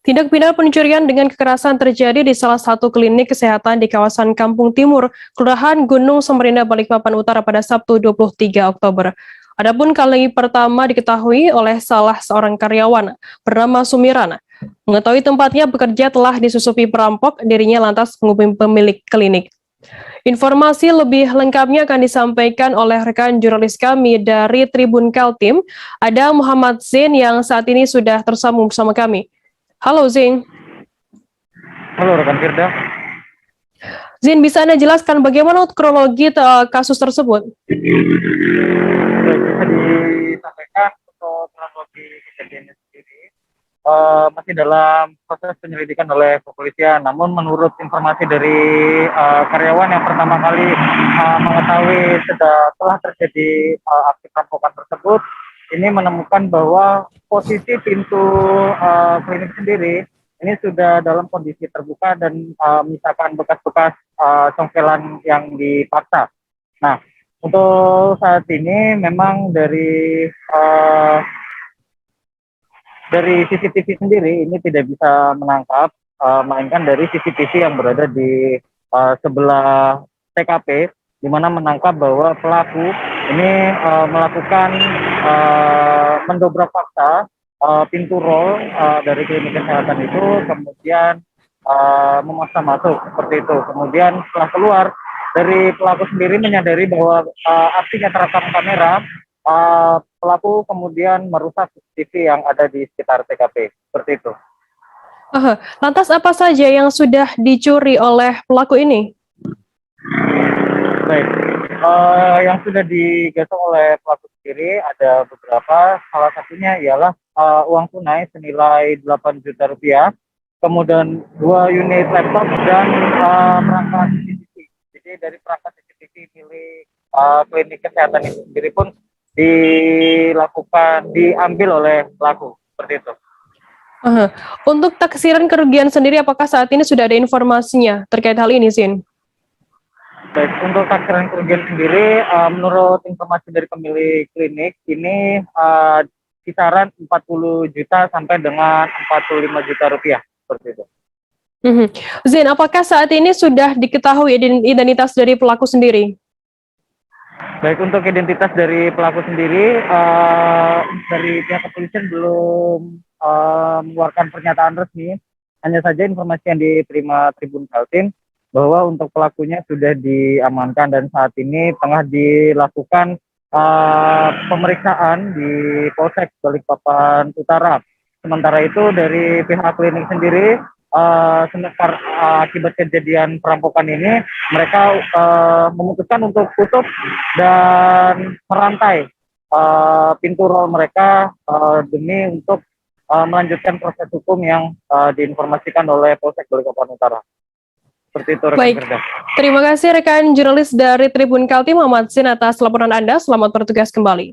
Tindak pidana pencurian dengan kekerasan terjadi di salah satu klinik kesehatan di kawasan Kampung Timur, Kelurahan Gunung Samarinda, Balikpapan Utara pada Sabtu 23 Oktober. Adapun kali pertama diketahui oleh salah seorang karyawan bernama Sumiran. Mengetahui tempatnya bekerja telah disusupi perampok, dirinya lantas menghubungi pemilik klinik. Informasi lebih lengkapnya akan disampaikan oleh rekan jurnalis kami dari Tribun Kaltim, ada Muhammad Zain yang saat ini sudah tersambung bersama kami. Halo Zain. Halo rekan Firda. Zain, bisa Anda jelaskan bagaimana kronologi kasus tersebut? Bisa disampaikan untuk kronologi kejadiannya sendiri masih dalam proses penyelidikan oleh kepolisian. Namun menurut informasi dari karyawan yang pertama kali mengetahui telah terjadi aksi perampokan tersebut, ini menemukan bahwa posisi pintu klinik sendiri ini sudah dalam kondisi terbuka dan misalkan bekas-bekas congkelan yang dipaksa. Nah, untuk saat ini memang dari CCTV sendiri ini tidak bisa menangkap, melainkan dari CCTV yang berada di sebelah TKP, di mana menangkap bahwa pelaku ini melakukan mendobrak paksa pintu roll dari klinik kesehatan itu, kemudian memaksa masuk seperti itu. Kemudian setelah keluar, dari pelaku sendiri menyadari bahwa aksinya terekam kamera, pelaku kemudian merusak CCTV yang ada di sekitar TKP, seperti itu. Lantas apa saja yang sudah dicuri oleh pelaku ini? Baik, yang sudah digesek oleh pelaku sendiri ada beberapa, salah satunya ialah uang tunai senilai 8 juta rupiah, kemudian 2 unit laptop dan perangkat CCTV. Jadi dari perangkat CCTV milik klinik kesehatan itu sendiri pun diambil oleh pelaku, seperti itu. Untuk taksiran kerugian sendiri, apakah saat ini sudah ada informasinya terkait hal ini, Zin? Baik, untuk taksiran kerugian sendiri, menurut informasi dari pemilik klinik, ini kisaran 40 juta sampai dengan 45 juta rupiah, seperti itu. Zain, apakah saat ini sudah diketahui identitas dari pelaku sendiri? Baik, untuk identitas dari pelaku sendiri, dari pihak kepolisian belum mengeluarkan pernyataan resmi. Hanya saja informasi yang diterima Tribun Kaltim bahwa untuk pelakunya sudah diamankan dan saat ini tengah dilakukan pemeriksaan di Polsek Balikpapan Utara. Sementara itu dari pihak klinik sendiri, akibat kejadian perampokan ini, mereka memutuskan untuk tutup dan merantai pintu roll mereka demi untuk melanjutkan proses hukum yang diinformasikan oleh Polsek Balikpapan Utara. Seperti itu, rekan Firda. Terima kasih rekan jurnalis dari Tribun Kaltim, Muhammad Zain, atas laporan Anda. Selamat bertugas kembali.